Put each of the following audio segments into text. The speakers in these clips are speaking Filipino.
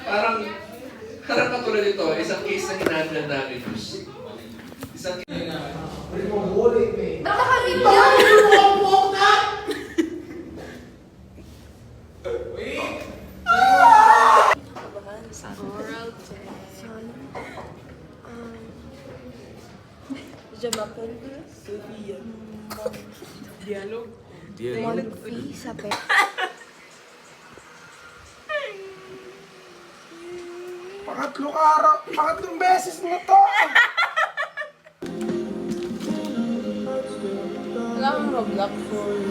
Parang, parang katulad ito, isang case na hinahandle namin, Diyos. Isang case na... Oral test. Jamakan. Sofia. Dialog. Monfy sa pet. Pangatlong beses na to. Wala kang Roblox.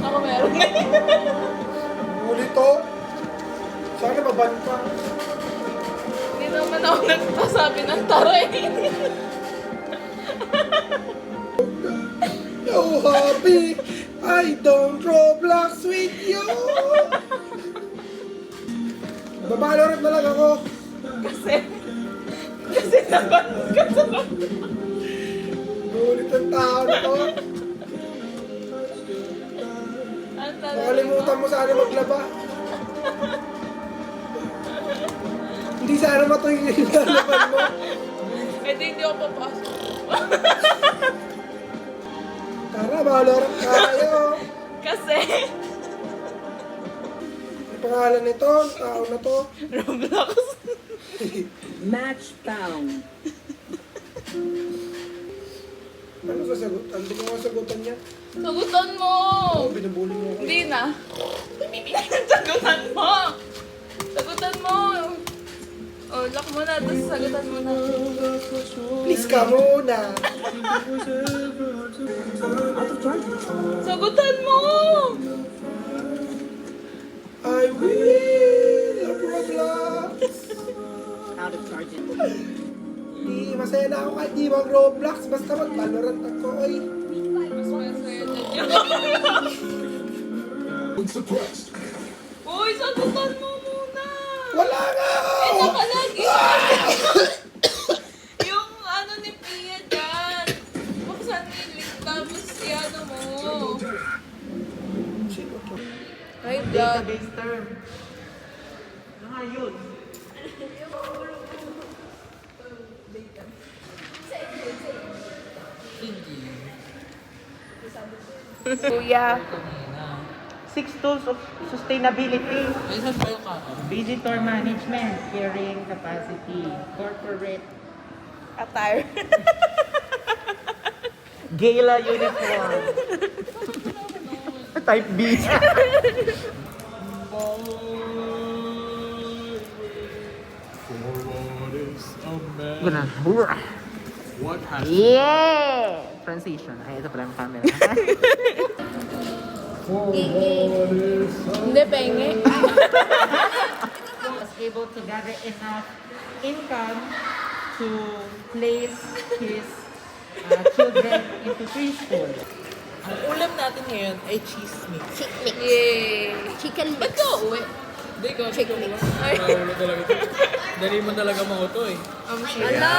Ako meron ngayon. Huli to. Sana maban ka. Hindi naman ako nagpasabi ng taray. No hobby, I don't Roblox with you. Babalorot na lang ako. Kasi naman ka sa Ulit ang tao na to. Makalimutan mo sana maglaba. Hindi sana matuloy yung lalaban mo. Eh di hindi ako papasok. Tara, babalorot tayo. Kasi Ang pangalan nito, ang tao na to. Roblox. Match found. Ano sasagot? Ano ba ang sagutan niya? Sagutan mo! Oh, binabuli mo ako. Hindi na. Sagutan mo! Sagutan mo! Oh, lock mo na. Tapos sagutan mo na. Please ka muna. Sagutan mo! I will Roblox. Out of charges. Di, masaya na ako kahit di mag-Roblox. Basta mag-Valorant ako, oy. Mas masaya dyan yun. Uy, sagutan mo muna! Wala nga ako! Eh, nakalagi! Yung ano ni Pia dyan. Buksan nilig. Tapos si ano mo. Hi, vlog. Database term. Ano nga yun? Kuya. 6 tools of sustainability. Visitor management, carrying capacity, corporate Attire. gala uniform. Type B. Guna. What has Yeah! Transition. Ay, ito pala yung camera. Hindi, penge. Was able to gather enough income to place his children into preschool. Ang ulam natin ngayon ay cheese mix. Chick mix. Yay! Chicken Ba't mix. ka uwi? Hindi ko. Chick mix. Ay, Dali mo talaga mauto eh. ala!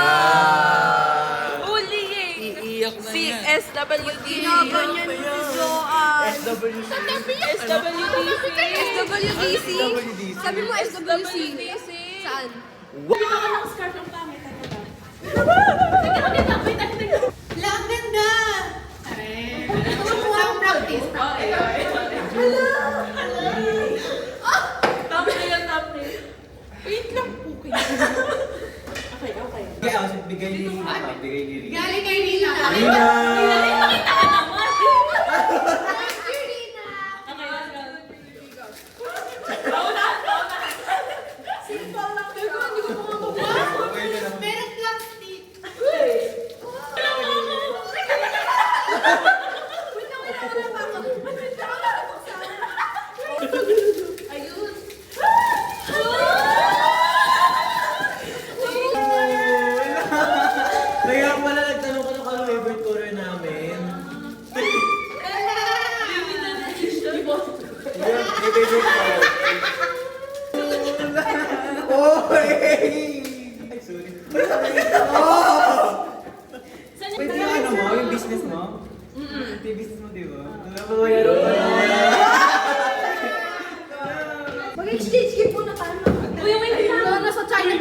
Uli eh! Iiyak na Si yan. SWD. Ganyan si Joanne. SWC. SWDC. Sabi mo SWC. Saan? Lang ganda! Walang practice. Thumbnail yan, thumbnail. Wait lang po kayo. Bigay ni Rina pa. Bigay ni Rina. Galing kay Rina. Rina! Nakita ka naman. Simple lang. Pero hindi ko mababasa. Pero plastic. Wait lang, wala na ba ako? Wait lang, wala na buksan. Ayun. Kaya pala nagtanong ko ng favorite color namin. May favorite color. Oh, hey! Ay, sorry. Pwede yung ano mo, yung business mo? Ito yung business mo, di ba? Mayroon pa naman. Mag-exchange gift muna tayo. Uy, wait lang. Nasa China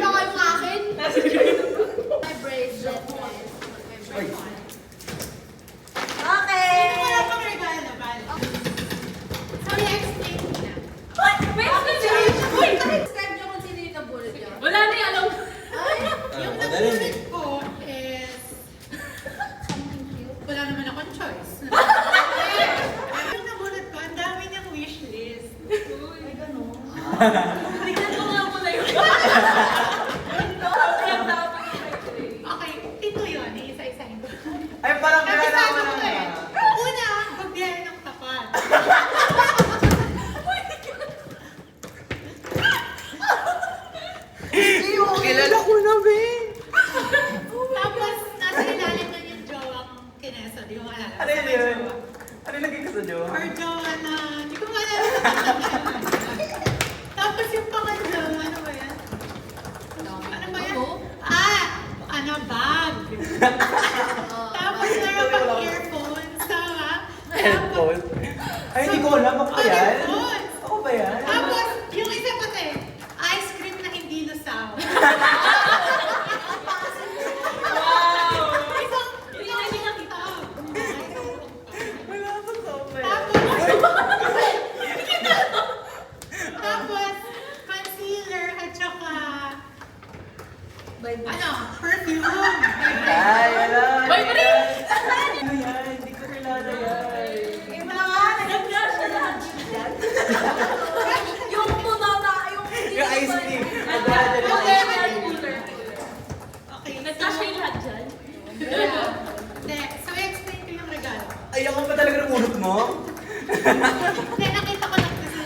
Okay, ito yun. Isa-isahin ko. Ay, parang Sabi kilala sa ko ano na ko eh. nga. Una, magbiyahe ng tapat. Kilala ko na, be. Tapos, nasa ilalim na yung jowang kinesa. Di mo maalala. Ano yun? Ano yung naging gusto nyo? Or jowa na, di ko maalala. Tapos yung pangatlo, ano ba yan? Ano ba yan? Ano, bag. Tapos meron pang earphones, tama? Headphone. Ay, hindi ko alam. Ako ba yan? Earphones. Ako ba yan? Tapos, yung isa pati, ice cream na hindi lusaw. Isang, hindi nakita. Wala ko sa ba yan? Tapos, concealer at saka, ano, perfume. Ay, alam. Boy, pre! Ano yan? Hindi ko kilala yan. Iba nga, nag-flash na lahat. Yung tunaw na, yung Yung ice cream. Okay, may cooler. Okay, Nagkasya yung lahat dyan. Hindi, so explain ko yung regalo. Ay, ako pa talaga namunot mo? Hindi, nakita ko lang kasi.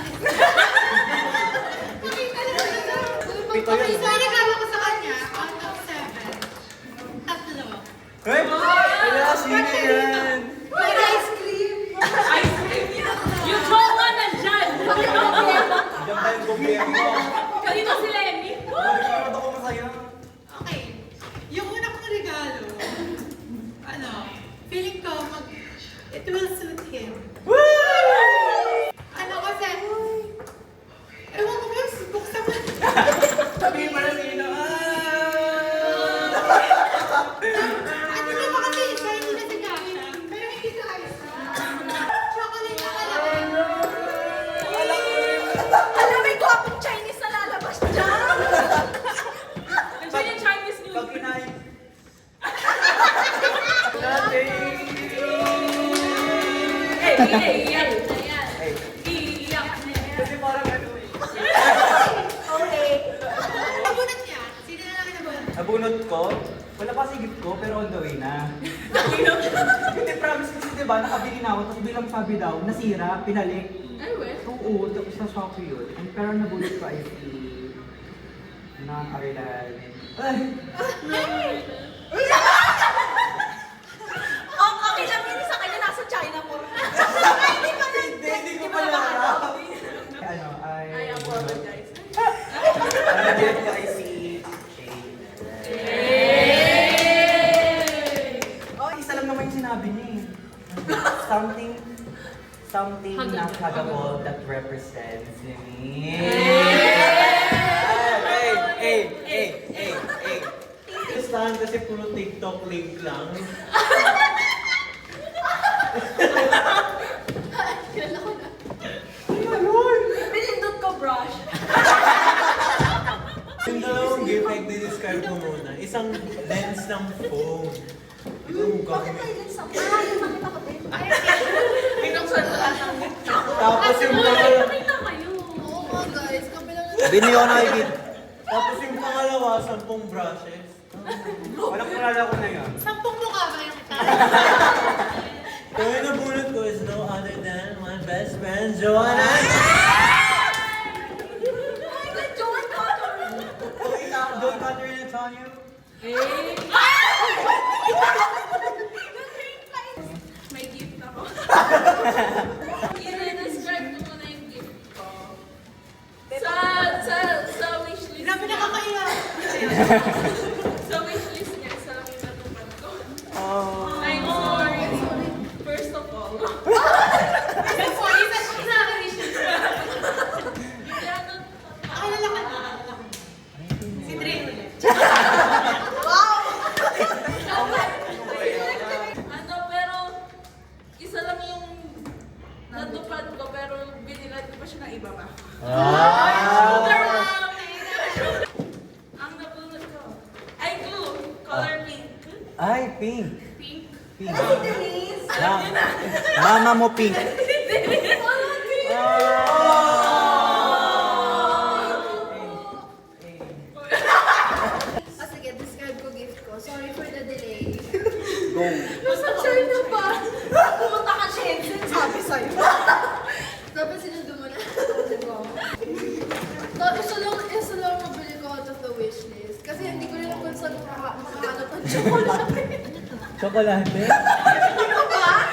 Nakita lang kasi. Pito yun. So, yung regalo ko sa kanya, out of 7, tatlo. Ay, wala, sino yan? May ice cream. Ice cream. Yung jowa nandyan. Diyan ba yung gobyerno? Kanino si Lenny? Bakit ako masaya? Okay, yung una kong regalo, ano, feeling ko it will suit him. Ano kasi, ewan ko ba, buksan mo. Sabihin mo na sino. Ano na ba kasi, shiny na si Dasha, pero hindi sa ice cream. Chocolate na kalaki. Alam, may gwapong Chinese na lalabas dyan. Nandiyan yung Chinese New Pag Year. kinain. Nothing. Iiyak na yan. Iiyak na yan. Kasi parang ano eh. Nabunot niya, sino na lang nabunot? Nabunot ko? Wala pa si gift ko, pero on the way na. Hindi, promise kasi diba, nakabili na ako, tapos bilang sabi daw, nasira, pinalik. Ay, well. Oo, tapos na Shopee yun. Pero nabunot ko ay si... Nakakarilan. Ay! Okay lang yun sa kanya, nasa China po. Hindi ko pala alam. Ano, ay... I apologize. Nabunot ko ay si... Oh, isa lang naman yung sinabi niya eh. Something not huggable that represents me. Hey! Saan kasi puro TikTok link lang. Kilala ko na. Ayun! Pinindot ko brush. Yung dalawang gift, like, di-describe ko muna. Isang lens ng phone. Ito ang Bakit may lens ako? Nakita ko din. Pinuksan ko lang ng Tapos yung pangalawa, Nakita kayo. Oo nga guys, kabilang Bini ako nakikita. tapos yung pangalawa, 10 brushes. Walang kulala ko na yun. 10 mukha ba yung So yung nabunot ko is no other than my best friend, Joanna. Don't cut your lips on you. May gift ako. I-describe ko muna yung gift ko. Sa wishlist Grabe niya. nakakaiyak. Sa wishlist niya, isa lang yung natupad ko. Oh. I'm sorry. First of all. Isa ka wishlist ko. Akala ka na. Si Dre ulit. Ano, pero isa lang yung natupad ko, pero binilan ko pa siya ng iba pa. Ang nabunod ko. Ay, glue. Color pink. Ay, pink. Pink. Pink. Denise. Alam niyo na. Mama mo pink. Go. Nasa China pa. Pumunta ka Shenzhen, sabi sa'yo. Dapat sinundo mo na. Diba? Isa lang mabili ko out of the wish list. Kasi hindi ko rin kung saan makahanap ng chocolate. Chocolate? Ano ba?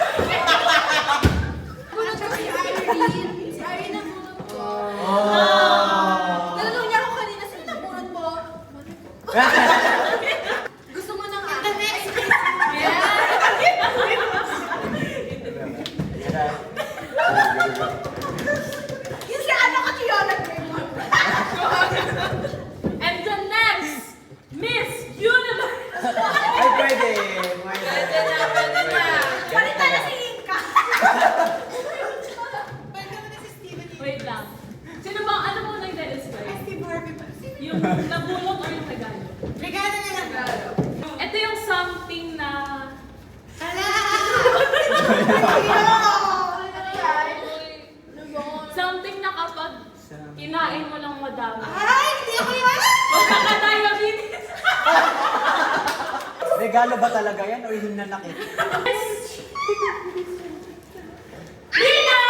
Bunot ko si Irene. Si Irene ang bunot ko. Nalanong niya ako kanina, sino na bunot mo? Gusto mo ng the next Yung si ano ka Fiona Grayman. And the next, Miss Universe! Ay, pwede. Pwede na. Palitan na si Inka. Palitan mo na si Steven. Wait lang. Sino ba, ano mo nang i-describe? Si Barbie pa. Yung nabulot or yung regalo? Regalo na lang. Ito yung something na... Hala! Something na kapag kinain mo ng madami. Ay, hindi ako yan! Magkaka-diabetes. Regalo ba talaga yan o hinanakit? Lina!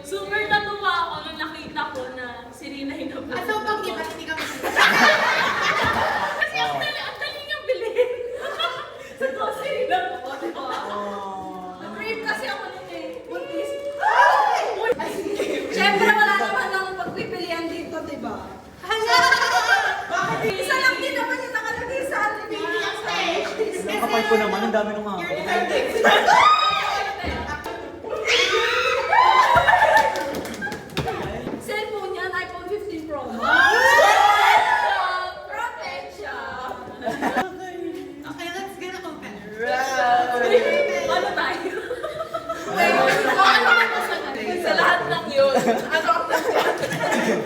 Super natuwa ako nung nakita ko na si Rina hinabot. Aso pag di ba hindi ka Kasi ang dali niyang bilhin. Sa grocery lang ako, di ba? Crave kasi ako nun eh. One piece. Siyempre wala naman lang pagpipilian dito, di ba? Hala! Bakit? Isa lang din naman yung nakalagay sa atin. Ang kapal ko naman, ang dami ng mga ako. Cellphone yan, iPhone 15 Pro Max. Protection! Okay, let's get a compare. Ano tayo? Sa lahat ng yun. Ano ang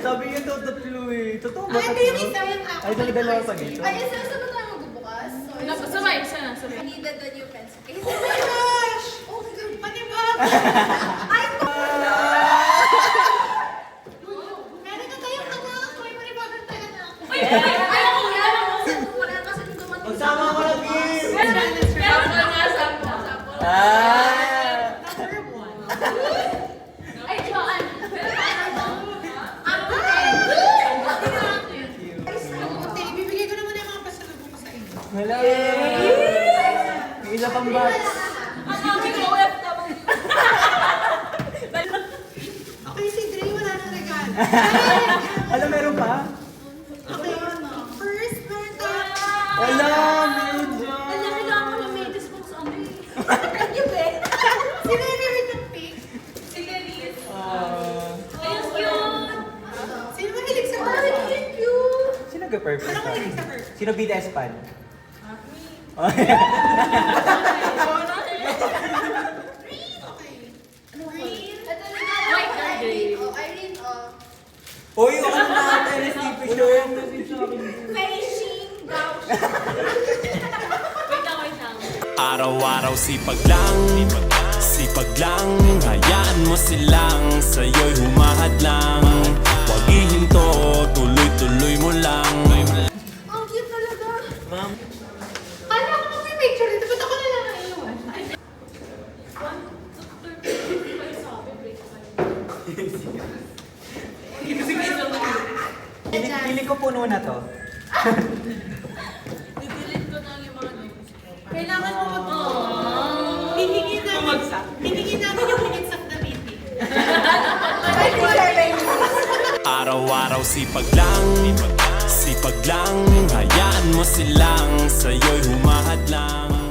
Sabi yun daw tatlo eh. Totoo ba Ay, baby, sayang ako. Ay, dalawa pa dito. Ay, isa ba tayo magbubukas? Sabay, sana, sabay. I needed the new pencil case. Oh my gosh! Oh my God, pati ba? Ay, meron na tayong anak. May maribagan tayo anak. Ay, ako nga. Wala kasi nung dumating. Magsama ko lang, Miss! Meron ka nga, sample. Number one. Ay, Joanne. Okay, ibibigay ko naman yung mga pasalubong ko sa inyo. Hello! May isa pang box. Ang aming OFW. Okay, si Dre, wala nang regalo. Alam, meron pa? Okay, first, meron tayo. Wala! Meron dyan! Ang laki lang ako ng medyas kung sa ano eh. Thank you, Ben. Sino yung favorite ng pink? Si Denise. Ah, Ayun, cute. Sino mahilig sa purple? Thank you. sino nag-purple Ano sa mahilig sa purple? Sino BDS fan? Okay. Green. Ito na White na green. Oh, Irene, oh. Uy, ako natin! Steve Show! Facing daw siya. Wait lang. Araw-araw sipag lang hayaan mo silang sa'yo'y humahadlang. Huwag ihinto, tuloy-tuloy mo lang. Ang cute talaga. Ma'am? Kala ko mag may picture dito. Ba't ako na lang naiiwan? Piling ko puno na to. Didelete ko na yung mga notes. Kailangan mo hihingin namin yung minutes of the meeting. Araw-araw sipag lang hayaan mo silang sa'yo'y humahadlang.